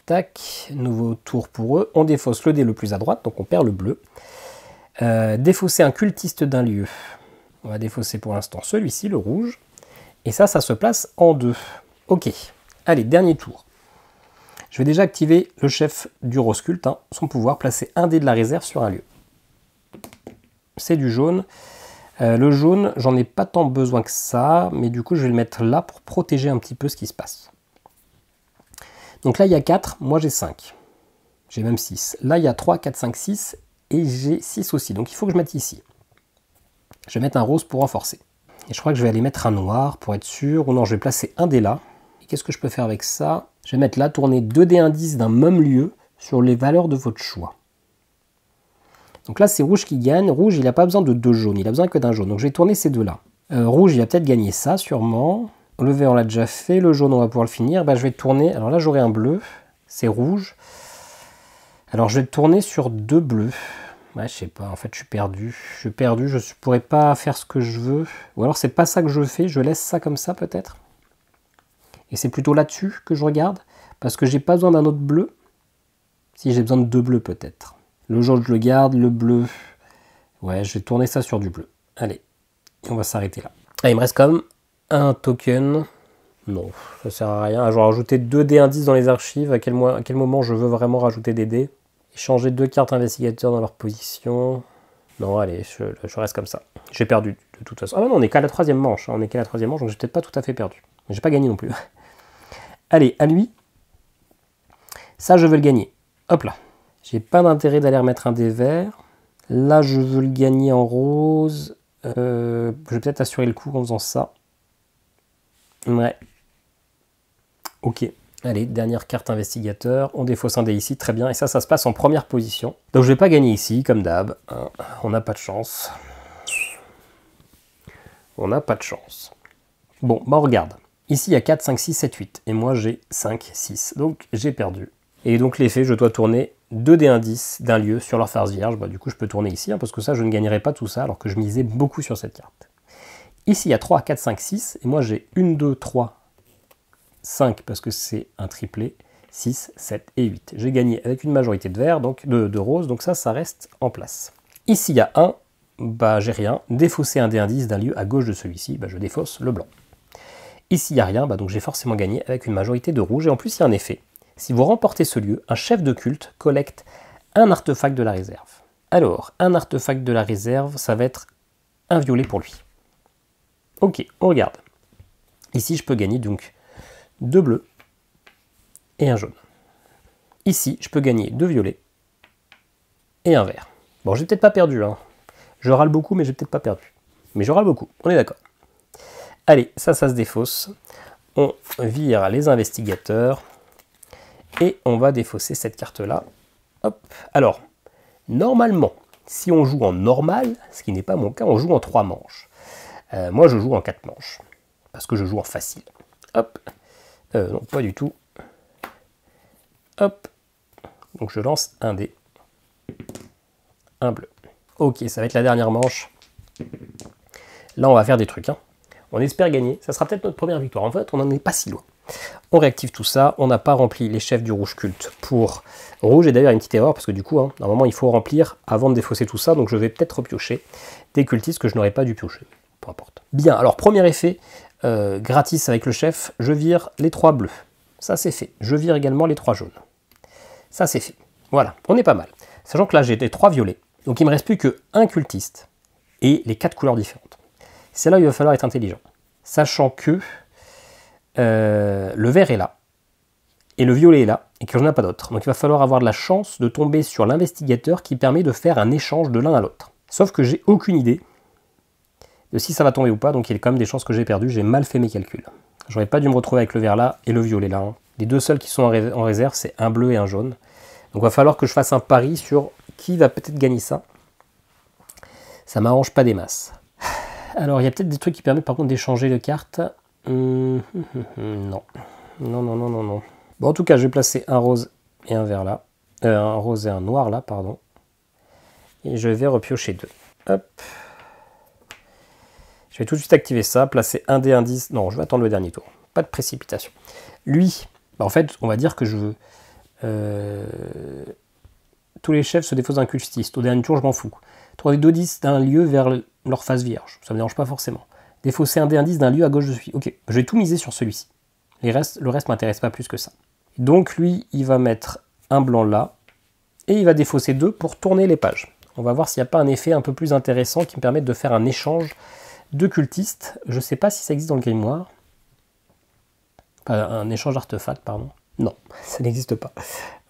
tac, nouveau tour pour eux. On défausse le dé le plus à droite, donc on perd le bleu. Défausser un cultiste d'un lieu. On va défausser pour l'instant celui-ci, le rouge. Et ça se place en 2. Ok, allez, dernier tour. Je vais déjà activer le chef du rose culte, hein, son pouvoir, placer un dé de la réserve sur un lieu. C'est du jaune. Le jaune, j'en ai pas tant besoin que ça, mais du coup je vais le mettre là pour protéger un petit peu ce qui se passe. Donc là il y a 4, moi j'ai 5. J'ai même 6. Là il y a 3, 4, 5, 6, et j'ai 6 aussi, donc il faut que je mette ici. Je vais mettre un rose pour renforcer. Et je crois que je vais aller mettre un noir pour être sûr, ou non, je vais placer un dé là. Et qu'est-ce que je peux faire avec ça? Je vais mettre là, tourner 2 dés indices d'un même lieu sur les valeurs de votre choix. Donc là, c'est rouge qui gagne. Rouge, il n'a pas besoin de 2 jaunes, il a besoin que d'un jaune. Donc je vais tourner ces deux-là. Rouge, il va peut-être gagner ça, sûrement. Le vert, on l'a déjà fait. Le jaune, on va pouvoir le finir. Bah, je vais tourner. Alors là, j'aurai un bleu. C'est rouge. Alors je vais tourner sur 2 bleus. Ouais, je sais pas, en fait, je suis perdu. Je suis perdu, je ne pourrais pas faire ce que je veux. Ou alors, c'est pas ça que je fais, je laisse ça comme ça, peut-être. Et c'est plutôt là-dessus que je regarde, parce que j'ai pas besoin d'un autre bleu. Si, j'ai besoin de 2 bleus, peut-être. Le jaune, je le garde, le bleu... Ouais, je vais tourner ça sur du bleu. Allez, et on va s'arrêter là. Ah, il me reste quand même un token. Non, ça sert à rien. Je vais rajouter 2 dés indices dans les archives. À quel moment je veux vraiment rajouter des dés? Changer 2 cartes investigateurs dans leur position. Non, allez, je reste comme ça. J'ai perdu de toute façon. Ah non, on n'est qu'à la 3e manche. On n'est qu'à la 3e manche, donc j'ai peut-être pas tout à fait perdu. Mais j'ai pas gagné non plus. Allez, à lui. Ça, je veux le gagner. Hop là. J'ai pas d'intérêt d'aller remettre un dé vert. Là, je veux le gagner en rose. Je vais peut-être assurer le coup en faisant ça. Ouais. Ok. Allez, dernière carte investigateur, on défausse un dé ici, très bien, et ça se passe en première position. Donc je vais pas gagner ici, comme d'hab, hein. On n'a pas de chance. On n'a pas de chance. Bon, bah on regarde. Ici il y a 4, 5, 6, 7, 8, et moi j'ai 5, 6, donc j'ai perdu. Et donc l'effet, je dois tourner 2 dés indices d'un lieu sur leur face vierge, bah du coup je peux tourner ici, hein, parce que ça je ne gagnerai pas tout ça, alors que je misais beaucoup sur cette carte. Ici il y a 3, 4, 5, 6, et moi j'ai 1, 2, 3, 5 parce que c'est un triplé, 6, 7 et 8. J'ai gagné avec une majorité de vert, donc de rose, donc ça reste en place. Ici, il y a 1, bah j'ai rien. Défausser un dé indice d'un lieu à gauche de celui-ci, bah je défausse le blanc. Ici, il n'y a rien, bah donc j'ai forcément gagné avec une majorité de rouge. Et en plus, il y a un effet. Si vous remportez ce lieu, un chef de culte collecte un artefact de la réserve. Alors, un artefact de la réserve, ça va être un violet pour lui. Ok, on regarde. Ici, je peux gagner donc 2 bleus et un jaune. Ici, je peux gagner 2 violets et un vert. Bon, j'ai peut-être pas perdu, hein. Je râle beaucoup, mais j'ai peut-être pas perdu. Mais je râle beaucoup, on est d'accord. Allez, ça se défausse. On vire les investigateurs. Et on va défausser cette carte-là. Hop. Alors, normalement, si on joue en normal, ce qui n'est pas mon cas, on joue en 3 manches. Moi, je joue en 4 manches. Parce que je joue en facile. Hop. Non, pas du tout. Hop. Donc, je lance un dé. Un bleu. Ok, ça va être la dernière manche. Là, on va faire des trucs. Hein. On espère gagner. Ça sera peut-être notre première victoire. En fait, on n'en est pas si loin. On réactive tout ça. On n'a pas rempli les chefs du rouge culte pour rouge. Et d'ailleurs, une petite erreur, parce que du coup, hein, normalement, il faut remplir avant de défausser tout ça. Donc, je vais peut-être repiocher des cultistes que je n'aurais pas dû piocher. Peu importe. Bien, alors, premier effet, gratis avec le chef, je vire les 3 bleus. Ça, c'est fait. Je vire également les 3 jaunes. Ça, c'est fait. Voilà, on est pas mal. Sachant que là, j'ai les 3 violets. Donc, il ne me reste plus qu'un cultiste et les 4 couleurs différentes. C'est là où il va falloir être intelligent. Sachant que le vert est là, et le violet est là, et que j'en ai pas d'autre. Donc il va falloir avoir de la chance de tomber sur l'investigateur qui permet de faire un échange de l'un à l'autre. Sauf que j'ai aucune idée de si ça va tomber ou pas, donc il y a quand même des chances que j'ai perdu, j'ai mal fait mes calculs. J'aurais pas dû me retrouver avec le vert là et le violet là. Hein. Les deux seuls qui sont en réserve, c'est un bleu et un jaune. Donc il va falloir que je fasse un pari sur qui va peut-être gagner ça. Ça m'arrange pas des masses. Alors il y a peut-être des trucs qui permettent par contre d'échanger de cartes. Non. Non. Bon, en tout cas, je vais placer un rose et un vert là. Un rose et un noir là, pardon. Et je vais repiocher 2. Hop. Je vais tout de suite activer ça, placer un dé indice. Non, je vais attendre le dernier tour. Pas de précipitation. Lui, bah en fait, on va dire que je veux... tous les chefs se défaussent d'un cultiste. Au dernier tour, je m'en fous. Trouver 2 10 d'un lieu vers leur face vierge. Ça ne me dérange pas forcément. Défausser un dé indice d'un lieu à gauche de celui. Ok, je vais tout miser sur celui-ci. Le reste ne m'intéresse pas plus que ça. Donc lui, il va mettre un blanc là. Et il va défausser 2 pour tourner les pages. On va voir s'il n'y a pas un effet un peu plus intéressant qui me permette de faire un échange de cultistes. Je ne sais pas si ça existe dans le grimoire. Un échange d'artefacts, pardon. Non, ça n'existe pas.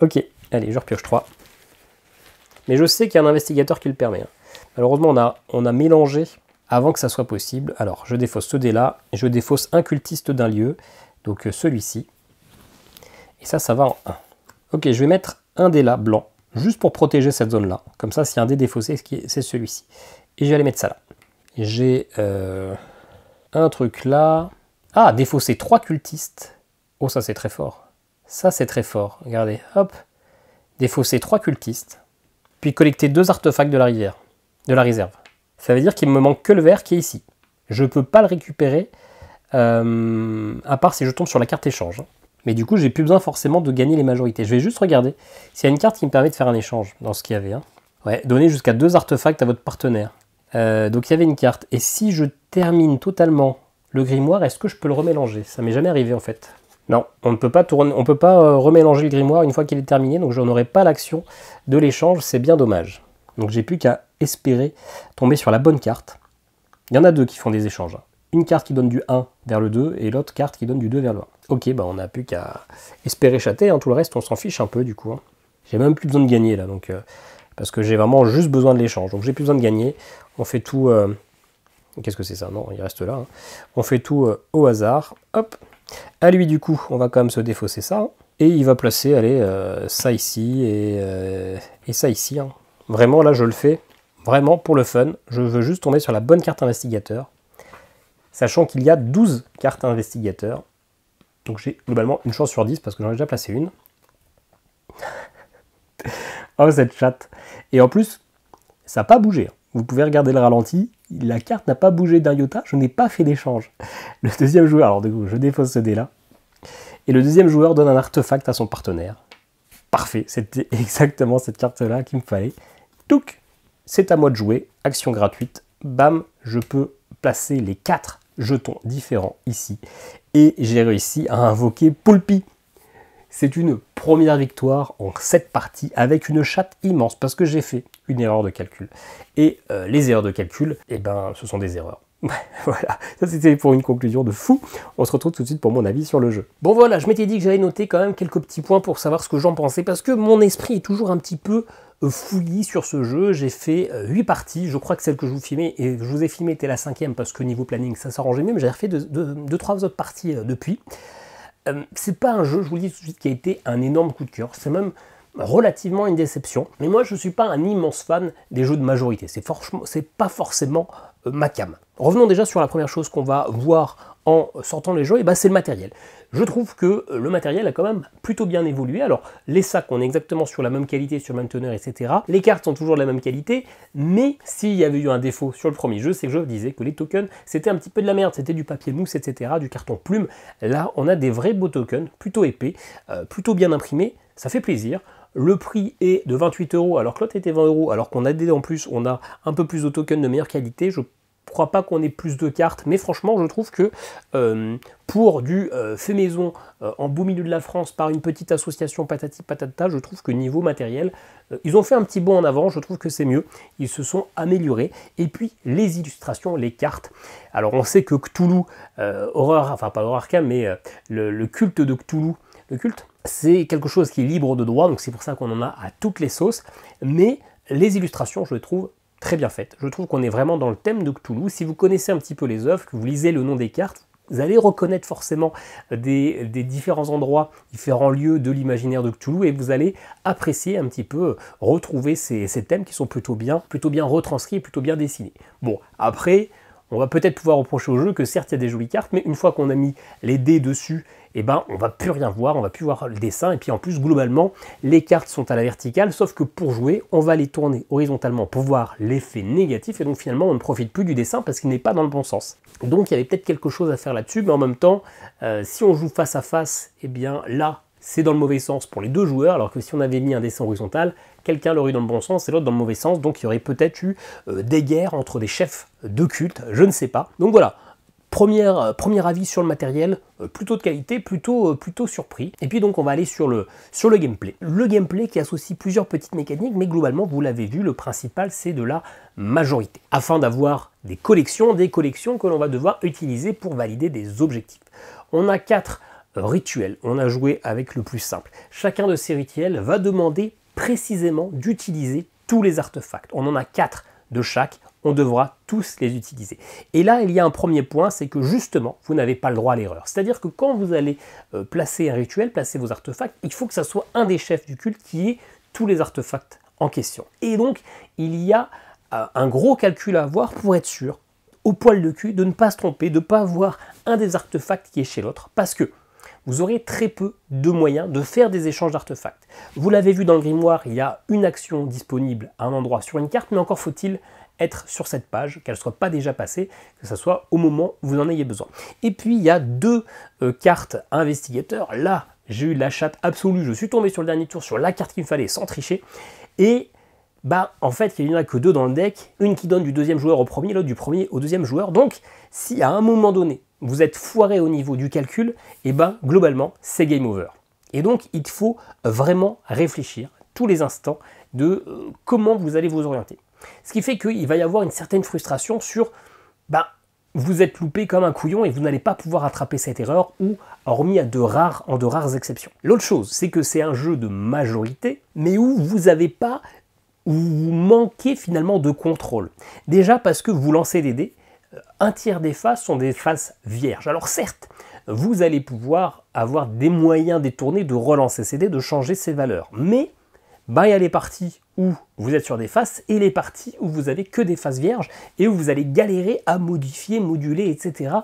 Ok, allez, je repioche 3. Mais je sais qu'il y a un investigateur qui le permet. Hein. Malheureusement, on a mélangé avant que ça soit possible. Alors, je défausse ce dé-là, et je défausse un cultiste d'un lieu, donc celui-ci. Et ça va en 1. Ok, je vais mettre un dé là, blanc, juste pour protéger cette zone-là. Comme ça, s'il y a un dé défaussé, c'est celui-ci. Et je vais aller mettre ça là. J'ai un truc là. Ah, défausser 3 cultistes. Oh, ça c'est très fort. Ça c'est très fort. Regardez, hop. Défausser 3 cultistes. Puis collecter 2 artefacts de la réserve. Ça veut dire qu'il me manque que le vert qui est ici. Je ne peux pas le récupérer, à part si je tombe sur la carte échange. Mais du coup, j'ai plus besoin forcément de gagner les majorités. Je vais juste regarder s'il y a une carte qui me permet de faire un échange dans ce qu'il y avait. Hein. Ouais, donner jusqu'à 2 artefacts à votre partenaire. Donc il y avait une carte. Et si je termine totalement le grimoire, est-ce que je peux le remélanger? Ça m'est jamais arrivé en fait. Non, on ne peut pas remélanger le grimoire une fois qu'il est terminé, donc je n'aurai pas l'action de l'échange, c'est bien dommage. Donc j'ai plus qu'à espérer tomber sur la bonne carte. Il y en a 2 qui font des échanges. Une carte qui donne du 1 vers le 2 et l'autre carte qui donne du 2 vers le 1. Ok, bah on n'a plus qu'à espérer chater, hein. Tout le reste on s'en fiche un peu du coup. Hein. J'ai même plus besoin de gagner là, donc, parce que j'ai vraiment juste besoin de l'échange. Donc j'ai plus besoin de gagner, on fait tout... Qu'est-ce que c'est ça? Non, il reste là. Hein. On fait tout au hasard. Hop. À lui du coup, on va quand même se défausser ça. Hein. Et il va placer, allez, ça ici et ça ici. Hein. Vraiment là je le fais vraiment pour le fun. Je veux juste tomber sur la bonne carte investigateur. Sachant qu'il y a 12 cartes investigateurs. Donc j'ai globalement une chance sur 10 parce que j'en ai déjà placé une. Oh cette chatte. Et en plus, ça n'a pas bougé. Vous pouvez regarder le ralenti. La carte n'a pas bougé d'un iota. Je n'ai pas fait d'échange. Le deuxième joueur, alors du coup, je défausse ce dé là. Et le deuxième joueur donne un artefact à son partenaire. Parfait. C'était exactement cette carte là qu'il me fallait. Touc. C'est à moi de jouer. Action gratuite. Bam. Je peux placer les 4 jetons différents ici. Et j'ai réussi à invoquer Poulpi. C'est une première victoire en 7 parties avec une chatte immense parce que j'ai fait une erreur de calcul. Et les erreurs de calcul, eh ben, ce sont des erreurs. Voilà, ça c'était pour une conclusion de fou. On se retrouve tout de suite pour mon avis sur le jeu. Bon voilà, je m'étais dit que j'allais noter quand même quelques petits points pour savoir ce que j'en pensais, parce que mon esprit est toujours un petit peu fouillis sur ce jeu. J'ai fait 8 parties, je crois que celle que je vous ai filmée était la 5e, parce que niveau planning ça s'arrangeait mieux, mais j'ai refait 2-3 autres parties depuis. C'est pas un jeu, je vous le dis tout de suite, qui a été un énorme coup de cœur, c'est même relativement une déception, mais moi je ne suis pas un immense fan des jeux de majorité, c'est pas forcément ma came. Revenons déjà sur la première chose qu'on va voir en sortant les jeux, et ben c'est le matériel. Je trouve que le matériel a quand même plutôt bien évolué. Alors les sacs, on est exactement sur la même qualité, sur la même teneur, etc. Les cartes sont toujours de la même qualité, mais s'il y avait eu un défaut sur le premier jeu, c'est que je disais que les tokens, c'était un petit peu de la merde, c'était du papier mousse, etc., du carton plume. Là, on a des vrais beaux tokens, plutôt épais, plutôt bien imprimés, ça fait plaisir. Le prix est de 28 €, alors que l'autre était 20 €, alors qu'on a en plus, on a un peu plus de tokens de meilleure qualité. Je crois pas qu'on ait plus de cartes, mais franchement, je trouve que pour du fait maison en beau milieu de la France par une petite association patati patata, je trouve que niveau matériel, ils ont fait un petit bond en avant, je trouve que c'est mieux, ils se sont améliorés. Et puis les illustrations, les cartes, alors on sait que Cthulhu, enfin pas Horror Cam, mais le culte de Cthulhu, le culte, c'est quelque chose qui est libre de droit, donc c'est pour ça qu'on en a à toutes les sauces, mais les illustrations, je les trouve très bien faites. Je trouve qu'on est vraiment dans le thème de Cthulhu. Si vous connaissez un petit peu les œuvres, que vous lisez le nom des cartes, vous allez reconnaître forcément des différents endroits, différents lieux de l'imaginaire de Cthulhu, et vous allez apprécier un petit peu, retrouver ces thèmes qui sont plutôt bien retranscrits, plutôt bien dessinés. Bon, après, on va peut-être pouvoir reprocher au jeu que certes il y a des jolies cartes, mais une fois qu'on a mis les dés dessus, eh ben, on va plus rien voir, on va plus voir le dessin, et puis en plus globalement les cartes sont à la verticale, sauf que pour jouer on va les tourner horizontalement pour voir l'effet négatif, et donc finalement on ne profite plus du dessin parce qu'il n'est pas dans le bon sens. Donc il y avait peut-être quelque chose à faire là-dessus, mais en même temps si on joue face à face, eh bien là c'est dans le mauvais sens pour les deux joueurs, alors que si on avait mis un dessin horizontal, quelqu'un l'aurait eu dans le bon sens et l'autre dans le mauvais sens, donc il y aurait peut-être eu des guerres entre des chefs de culte, je ne sais pas. Donc voilà, premier avis sur le matériel, plutôt de qualité, plutôt surpris. Et puis donc on va aller sur le gameplay. Le gameplay qui associe plusieurs petites mécaniques, mais globalement, vous l'avez vu, le principal c'est de la majorité. Afin d'avoir des collections que l'on va devoir utiliser pour valider des objectifs. On a 4 rituels, on a joué avec le plus simple. Chacun de ces rituels va demander précisément d'utiliser tous les artefacts. On en a 4 de chaque, on devra tous les utiliser. Et là, il y a un premier point, c'est que justement, vous n'avez pas le droit à l'erreur. C'est-à-dire que quand vous allez placer un rituel, placer vos artefacts, il faut que ça soit un des chefs du culte qui ait tous les artefacts en question. Et donc, il y a un gros calcul à avoir pour être sûr, au poil de cul, de ne pas se tromper, de ne pas avoir un des artefacts qui est chez l'autre, parce que vous aurez très peu de moyens de faire des échanges d'artefacts. Vous l'avez vu dans le grimoire, il y a une action disponible à un endroit sur une carte, mais encore faut-il être sur cette page, qu'elle ne soit pas déjà passée, que ce soit au moment où vous en ayez besoin. Et puis il y a 2 cartes investigateurs. Là, j'ai eu la chatte absolue, je suis tombé sur le dernier tour sur la carte qu'il me fallait sans tricher. Et bah en fait, il n'y en a que 2 dans le deck, une qui donne du deuxième joueur au premier, l'autre du premier au deuxième joueur. Donc, si à un moment donné, vous êtes foiré au niveau du calcul, et ben globalement, c'est game over. Et donc, il faut vraiment réfléchir tous les instants de comment vous allez vous orienter. Ce qui fait qu'il va y avoir une certaine frustration sur vous êtes loupé comme un couillon et vous n'allez pas pouvoir attraper cette erreur, ou hormis en de rares exceptions. L'autre chose, c'est que c'est un jeu de majorité, mais où vous n'avez pas, où vous manquez finalement de contrôle. Déjà parce que vous lancez des dés, un tiers des faces sont des faces vierges. Alors certes, vous allez pouvoir avoir des moyens détournés de relancer ces dés, de changer ces valeurs, mais il y a les parties où vous êtes sur des faces et les parties où vous avez que des faces vierges et où vous allez galérer à modifier, moduler, etc.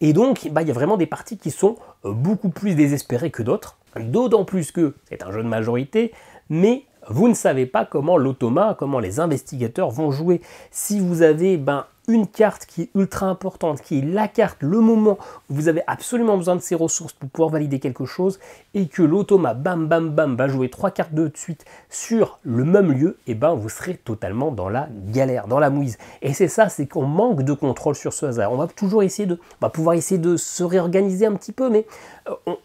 Et donc, il y a vraiment des parties qui sont beaucoup plus désespérées que d'autres, d'autant plus que c'est un jeu de majorité, mais vous ne savez pas comment l'automa, comment les investigateurs vont jouer. Si vous avez une carte qui est ultra importante, qui est la carte, le moment où vous avez absolument besoin de ces ressources pour pouvoir valider quelque chose, et que l'automa, bam, bam, bam, va jouer 3 cartes de suite sur le même lieu, et vous serez totalement dans la galère, dans la mouise. Et c'est ça, c'est qu'on manque de contrôle sur ce hasard. On va toujours essayer pouvoir essayer de se réorganiser un petit peu, mais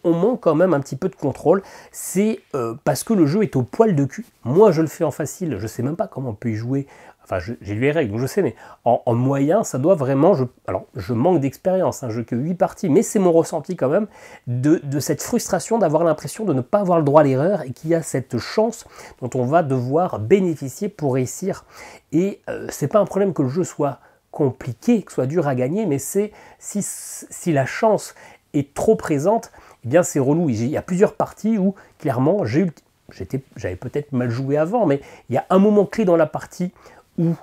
on manque quand même un petit peu de contrôle. C'est parce que le jeu est au poil de cul. Moi, je le fais en facile, je sais même pas comment on peut y jouer Enfin, j'ai lu les règles, donc je sais, mais en moyen, ça doit vraiment... Alors, je manque d'expérience, je n'ai que 8 parties, mais c'est mon ressenti quand même de cette frustration d'avoir l'impression de ne pas avoir le droit à l'erreur et qu'il y a cette chance dont on va devoir bénéficier pour réussir. Et c'est pas un problème que le jeu soit compliqué, que ce soit dur à gagner, mais c'est si la chance est trop présente, eh bien c'est relou. Il y a plusieurs parties où, clairement, j'avais peut-être mal joué avant, mais il y a un moment clé dans la partie où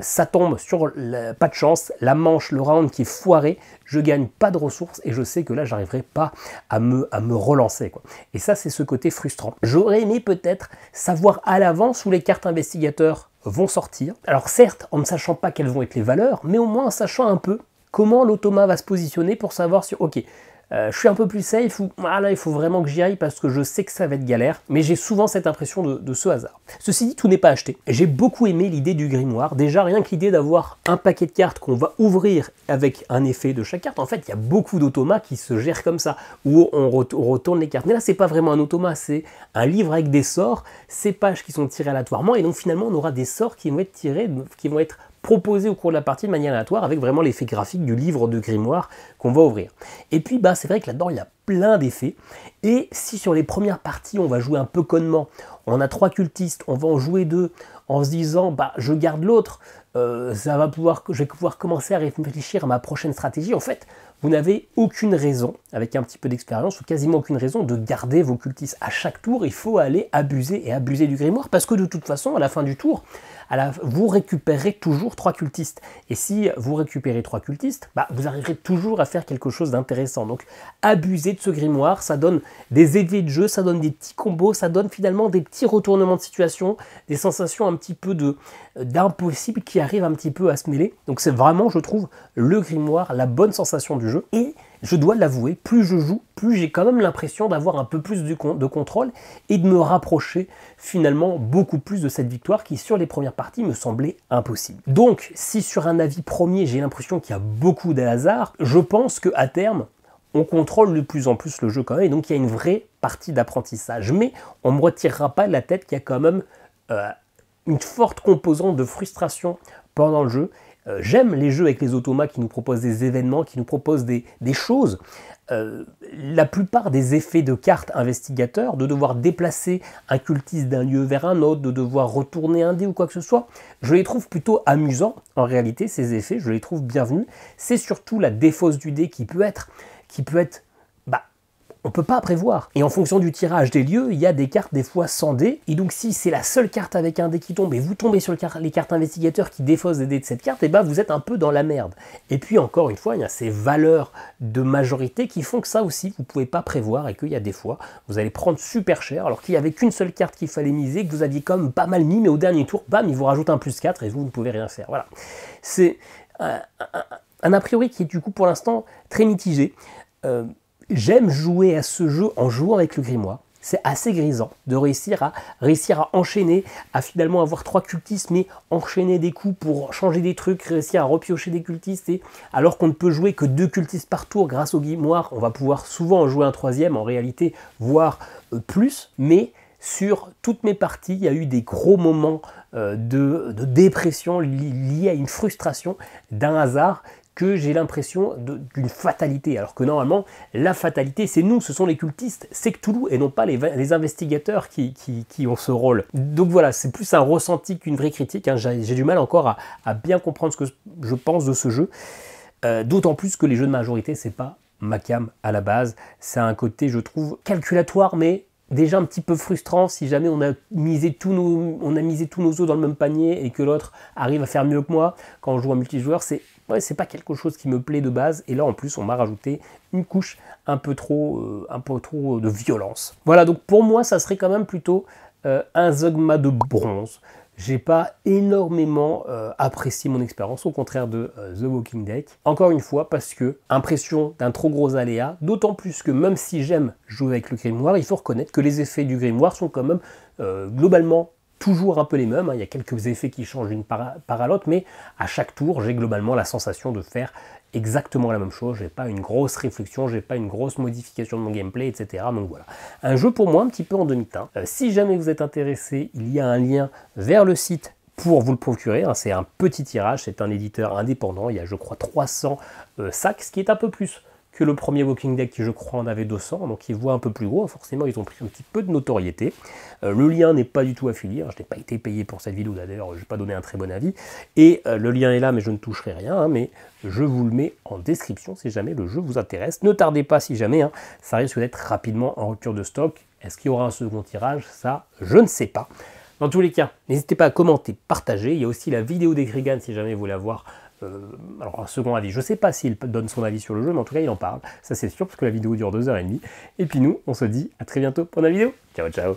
ça tombe sur pas de chance, la manche, le round qui est foiré, je gagne pas de ressources et je sais que là j'arriverai pas à me relancer, quoi. Et ça, c'est ce côté frustrant. J'aurais aimé peut-être savoir à l'avance où les cartes investigateurs vont sortir. Alors certes, en ne sachant pas quelles vont être les valeurs, mais au moins en sachant un peu comment l'automa va se positionner pour savoir si, ok, je suis un peu plus safe ou là il faut vraiment que j'y aille parce que je sais que ça va être galère, mais j'ai souvent cette impression de ce hasard. Ceci dit, tout n'est pas acheté. J'ai beaucoup aimé l'idée du grimoire. Déjà, rien que l'idée d'avoir un paquet de cartes qu'on va ouvrir avec un effet de chaque carte. En fait, il y a beaucoup d'automas qui se gèrent comme ça, où on retourne les cartes. Mais là, c'est pas vraiment un automa, c'est un livre avec des sorts, ces pages qui sont tirées aléatoirement, et donc finalement, on aura des sorts qui vont être tirés, qui vont être proposé au cours de la partie de manière aléatoire avec vraiment l'effet graphique du livre de grimoire qu'on va ouvrir. Et puis c'est vrai que là-dedans il y a plein d'effets, et si sur les premières parties on va jouer un peu connement, on a 3 cultistes, on va en jouer 2 en se disant je garde l'autre, je vais pouvoir commencer à réfléchir à ma prochaine stratégie. En fait, vous n'avez aucune raison, avec un petit peu d'expérience, ou quasiment aucune raison de garder vos cultistes. À chaque tour, il faut aller abuser du grimoire, parce que de toute façon, à la fin du tour, vous récupérez toujours 3 cultistes. Et si vous récupérez 3 cultistes, vous arriverez toujours à faire quelque chose d'intéressant. Donc, abuser de ce grimoire, ça donne des effets de jeu, ça donne des petits combos, ça donne finalement des petits retournements de situation, des sensations un petit peu d'impossible qui arrivent un petit peu à se mêler. Donc, c'est vraiment, je trouve, le grimoire, la bonne sensation du jeu. Et je dois l'avouer, plus je joue, plus j'ai quand même l'impression d'avoir un peu plus de contrôle et de me rapprocher finalement beaucoup plus de cette victoire qui, sur les premières parties, me semblait impossible. Donc, si sur un avis premier, j'ai l'impression qu'il y a beaucoup de hasard, je pense qu'à terme, on contrôle de plus en plus le jeu quand même, et donc il y a une vraie partie d'apprentissage. Mais on ne me retirera pas de la tête qu'il y a quand même une forte composante de frustration pendant le jeu. J'aime les jeux avec les automas qui nous proposent des événements, qui nous proposent des choses. La plupart des effets de cartes investigateurs, de devoir déplacer un cultiste d'un lieu vers un autre, de devoir retourner un dé ou quoi que ce soit, je les trouve plutôt amusants. En réalité, ces effets, je les trouve bienvenus. C'est surtout la défausse du dé qui peut être on ne peut pas prévoir. Et en fonction du tirage des lieux, il y a des cartes des fois sans dés. Et donc si c'est la seule carte avec un dé qui tombe et vous tombez sur les cartes investigateurs qui défaussent des dés de cette carte, et vous êtes un peu dans la merde. Et puis encore une fois, il y a ces valeurs de majorité qui font que ça aussi, vous ne pouvez pas prévoir, et qu'il y a des fois, vous allez prendre super cher, alors qu'il n'y avait qu'une seule carte qu'il fallait miser, que vous aviez comme pas mal mis, mais au dernier tour, il vous rajoute un +4 et vous ne pouvez rien faire. Voilà. C'est un a priori qui est du coup pour l'instant très mitigé. J'aime jouer à ce jeu en jouant avec le grimoire. C'est assez grisant de réussir à enchaîner, à finalement avoir 3 cultistes, mais enchaîner des coups pour changer des trucs, réussir à repiocher des cultistes, et alors qu'on ne peut jouer que 2 cultistes par tour grâce au grimoire, on va pouvoir souvent en jouer un 3e en réalité, voire plus, mais sur toutes mes parties, il y a eu des gros moments de dépression liés à une frustration d'un hasard que j'ai l'impression d'une fatalité, alors que normalement, la fatalité, c'est nous, ce sont les cultistes, c'est Cthulhu, et non pas les investigateurs qui ont ce rôle. Donc voilà, c'est plus un ressenti qu'une vraie critique, j'ai du mal encore à bien comprendre ce que je pense de ce jeu, d'autant plus que les jeux de majorité, c'est pas ma cam à la base, c'est un côté, je trouve, calculatoire, mais déjà un petit peu frustrant si jamais on a misé tous nos œufs dans le même panier et que l'autre arrive à faire mieux que moi. Quand on joue en multijoueur, c'est pas quelque chose qui me plaît de base, et là en plus on m'a rajouté une couche un peu trop de violence. Voilà, donc pour moi ça serait quand même plutôt un Zogma de bronze. J'ai pas énormément apprécié mon expérience, au contraire de The Walking Dead. Encore une fois, parce que impression d'un trop gros aléa, d'autant plus que même si j'aime jouer avec le grimoire, il faut reconnaître que les effets du grimoire sont quand même globalement toujours un peu les mêmes. Il y a quelques effets qui changent d'une part à l'autre, mais à chaque tour, j'ai globalement la sensation de faire exactement la même chose. J'ai pas une grosse réflexion, j'ai pas une grosse modification de mon gameplay, etc. Donc voilà, un jeu pour moi un petit peu en demi-teinte. Si jamais vous êtes intéressé, il y a un lien vers le site pour vous le procurer. Hein. C'est un petit tirage, c'est un éditeur indépendant. Il y a, je crois, 300 sacs, ce qui est un peu plus que le premier Walking Dead qui, je crois, en avait 200. Donc, ils voient un peu plus gros. Forcément, ils ont pris un petit peu de notoriété. Le lien n'est pas du tout affilié. Hein. Je n'ai pas été payé pour cette vidéo. D'ailleurs, je n'ai pas donné un très bon avis. Et le lien est là, mais je ne toucherai rien. Hein, mais je vous le mets en description si jamais le jeu vous intéresse. Ne tardez pas si jamais. Hein, ça risque d'être rapidement en rupture de stock. Est-ce qu'il y aura un second tirage? Ça, je ne sais pas. Dans tous les cas, n'hésitez pas à commenter, partager. Il y a aussi la vidéo d'Ecrigan si jamais vous voulez avoir alors un second avis. Je ne sais pas s'il donne son avis sur le jeu, mais en tout cas, il en parle. Ça, c'est sûr, parce que la vidéo dure 2h30. Et puis nous, on se dit à très bientôt pour la vidéo. Ciao, ciao.